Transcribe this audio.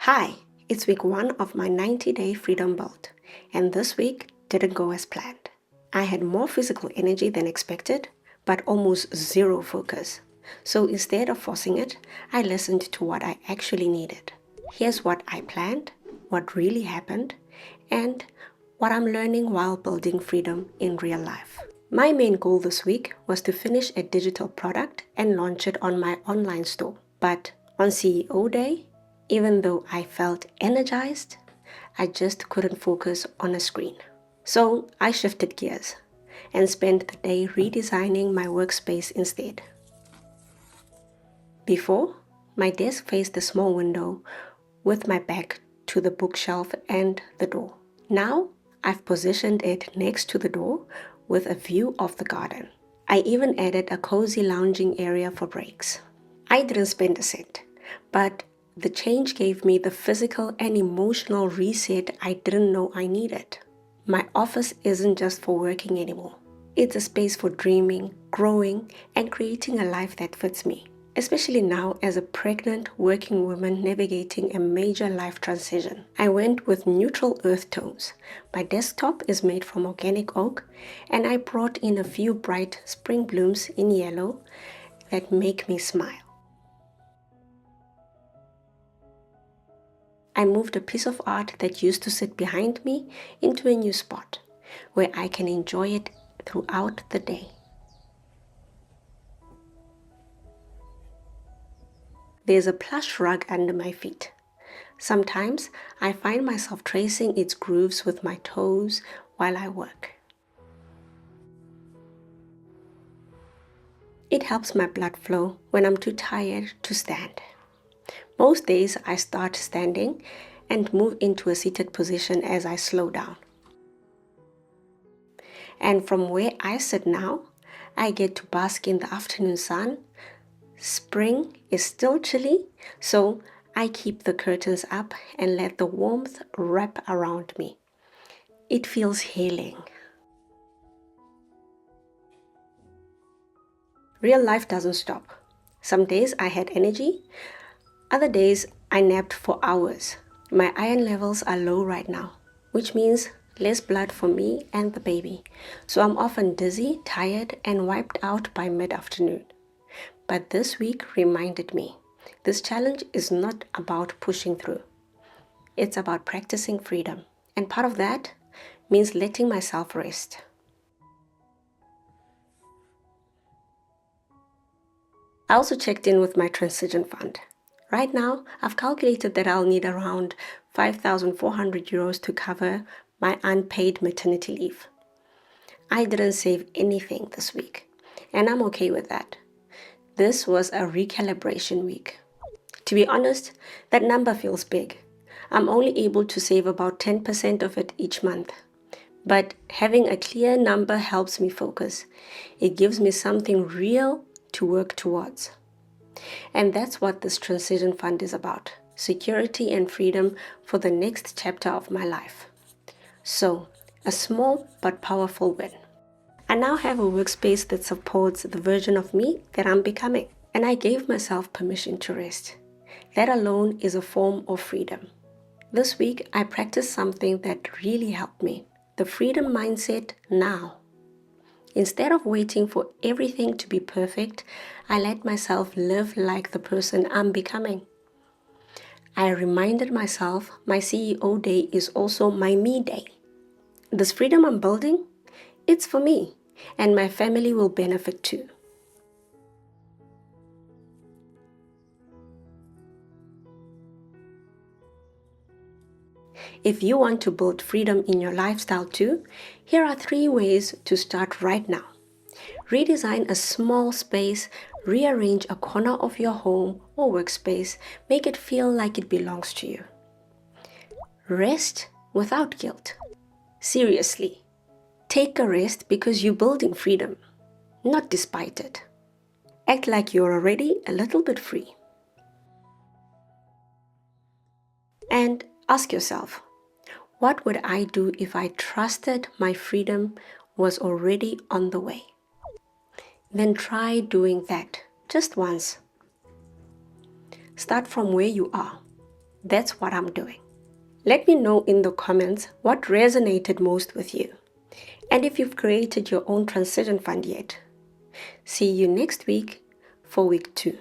Hi, it's week 1 of my 90-day freedom build, and this week didn't go as planned. I had more physical energy than expected, but almost zero focus. So instead of forcing it, I listened to what I actually needed. Here's what I planned, what really happened, and what I'm learning while building freedom in real life. My main goal this week was to finish a digital product and launch it on my online store. But on CEO Day, even though I felt energized, I just couldn't focus on a screen. So I shifted gears and spent the day redesigning my workspace instead. Before, my desk faced a small window with my back to the bookshelf and the door. Now, I've positioned it next to the door with a view of the garden. I even added a cozy lounging area for breaks. I didn't spend a cent, but the change gave me the physical and emotional reset I didn't know I needed. My office isn't just for working anymore. It's a space for dreaming, growing, and creating a life that fits me. Especially now as a pregnant working woman navigating a major life transition. I went with neutral earth tones. My desktop is made from organic oak, and I brought in a few bright spring blooms in yellow that make me smile. I moved a piece of art that used to sit behind me into a new spot where I can enjoy it throughout the day. There's a plush rug under my feet. Sometimes I find myself tracing its grooves with my toes while I work. It helps my blood flow when I'm too tired to stand. Most days I start standing and move into a seated position as I slow down. And from where I sit now, I get to bask in the afternoon sun. Spring is still chilly, so I keep the curtains up and let the warmth wrap around me. It feels healing. Real life doesn't stop. Some days I had energy, other days I napped for hours. My iron levels are low right now, which means less blood for me and the baby. So I'm often dizzy, tired, and wiped out by mid-afternoon. But this week reminded me, this challenge is not about pushing through. It's about practicing freedom. And part of that means letting myself rest. I also checked in with my transition fund. Right now, I've calculated that I'll need around 5,400 euros to cover my unpaid maternity leave. I didn't save anything this week, and I'm okay with that. This was a recalibration week. To be honest, that number feels big. I'm only able to save about 10% of it each month. But having a clear number helps me focus. It gives me something real to work towards. And that's what this transition fund is about. Security and freedom for the next chapter of my life. So, a small but powerful win. I now have a workspace that supports the version of me that I'm becoming. And I gave myself permission to rest. That alone is a form of freedom. This week, I practiced something that really helped me. The freedom mindset now. Instead of waiting for everything to be perfect, I let myself live like the person I'm becoming. I reminded myself my CEO day is also my me day. This freedom I'm building, it's for me, and my family will benefit too. If you want to build freedom in your lifestyle too, here are 3 ways to start right now. Redesign a small space, rearrange a corner of your home or workspace, make it feel like it belongs to you. Rest without guilt. Seriously, take a rest because you're building freedom, not despite it. Act like you're already a little bit free. And ask yourself, what would I do if I trusted my freedom was already on the way? Then try doing that just once. Start from where you are. That's what I'm doing. Let me know in the comments what resonated most with you, and if you've created your own transition fund yet. See you next week for week 2.